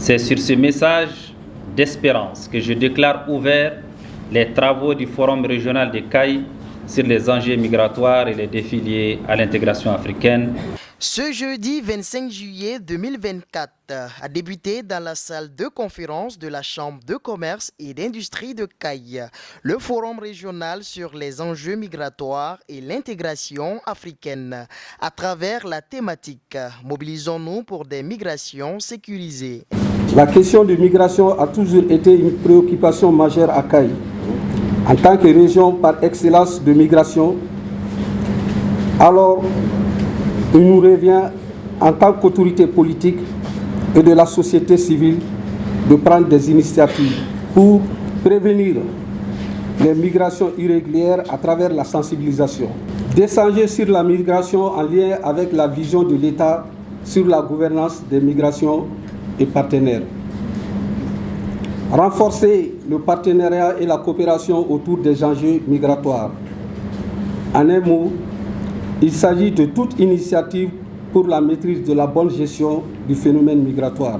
C'est sur ce message d'espérance que je déclare ouverts les travaux du Forum régional de CAI sur les enjeux migratoires et les défis liés à l'intégration africaine. Ce jeudi 25 juillet 2024 a débuté dans la salle de conférence de la Chambre de commerce et d'industrie de CAI le forum régional sur les enjeux migratoires et l'intégration africaine à travers la thématique « Mobilisons-nous pour des migrations sécurisées ». La question de migration a toujours été une préoccupation majeure à CAI. En tant que région par excellence de migration, alors il nous revient en tant qu'autorité politique et de la société civile de prendre des initiatives pour prévenir les migrations irrégulières à travers la sensibilisation, d'échanger sur la migration en lien avec la vision de l'État sur la gouvernance des migrations et partenaires, renforcer le partenariat et la coopération autour des enjeux migratoires. En un mot, il s'agit de toute initiative pour la maîtrise de la bonne gestion du phénomène migratoire.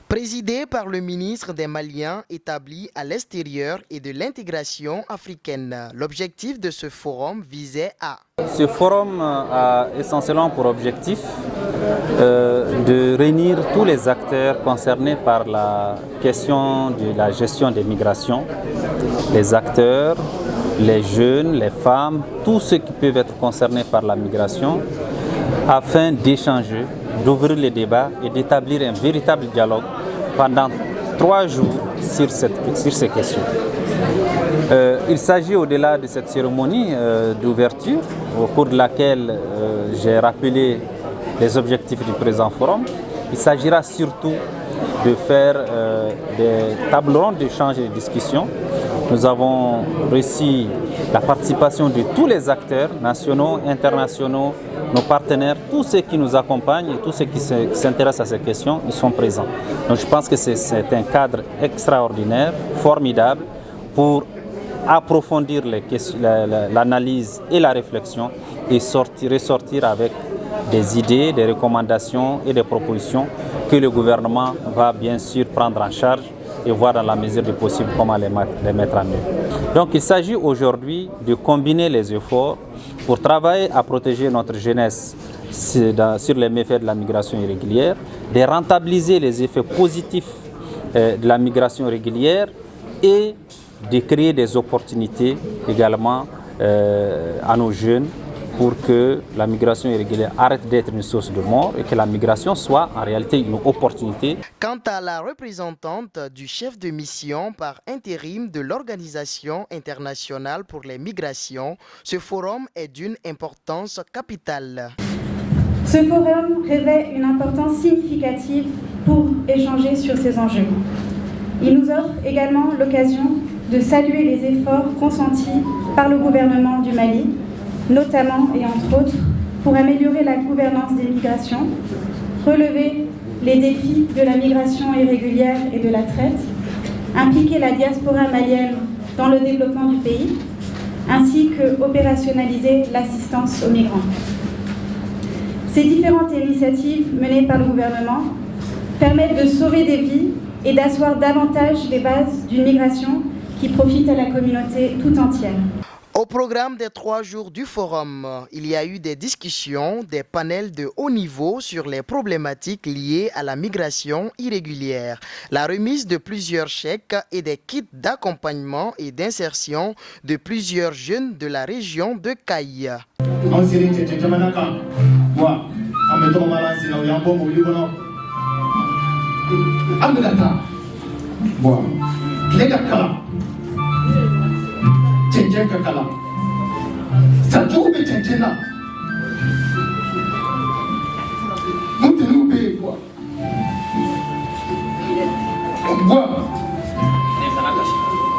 Présidé par le ministre des Maliens établi à l'extérieur et de l'intégration africaine, l'objectif de ce forum visait à... Ce forum a essentiellement pour objectif de réunir tous les acteurs concernés par la question de la gestion des migrations, les acteurs, les jeunes, les femmes, tous ceux qui peuvent être concernés par la migration, afin d'échanger, d'ouvrir les débats et d'établir un véritable dialogue pendant 3 jours sur ces questions. Il s'agit au-delà de cette cérémonie d'ouverture, au cours de laquelle j'ai rappelé les objectifs du présent forum, il s'agira surtout de faire des tables rondes d'échanges et de discussions. Nous avons reçu la participation de tous les acteurs nationaux, internationaux, nos partenaires, tous ceux qui nous accompagnent et tous ceux qui s'intéressent à ces questions, ils sont présents. Donc je pense que c'est un cadre extraordinaire, formidable, pour approfondir l'analyse et la réflexion et ressortir avec des idées, des recommandations et des propositions que le gouvernement va bien sûr prendre en charge et voir dans la mesure du possible comment les mettre en œuvre. Donc il s'agit aujourd'hui de combiner les efforts pour travailler à protéger notre jeunesse sur les méfaits de la migration irrégulière, de rentabiliser les effets positifs de la migration régulière et de créer des opportunités également à nos jeunes pour que la migration irrégulière arrête d'être une source de mort et que la migration soit en réalité une opportunité. Quant à la représentante du chef de mission par intérim de l'Organisation internationale pour les migrations, ce forum est d'une importance capitale. Ce forum revêt une importance significative pour échanger sur ces enjeux. Il nous offre également l'occasion de saluer les efforts consentis par le gouvernement du Mali, notamment et entre autres pour améliorer la gouvernance des migrations, relever les défis de la migration irrégulière et de la traite, impliquer la diaspora malienne dans le développement du pays, ainsi que opérationnaliser l'assistance aux migrants. Ces différentes initiatives menées par le gouvernement permettent de sauver des vies et d'asseoir davantage les bases d'une migration qui profite à la communauté tout entière. Au programme des 3 jours du forum, il y a eu des discussions, des panels de haut niveau sur les problématiques liées à la migration irrégulière, la remise de plusieurs chèques et des kits d'accompagnement et d'insertion de plusieurs jeunes de la région de CAI. Kakala. Sa jobe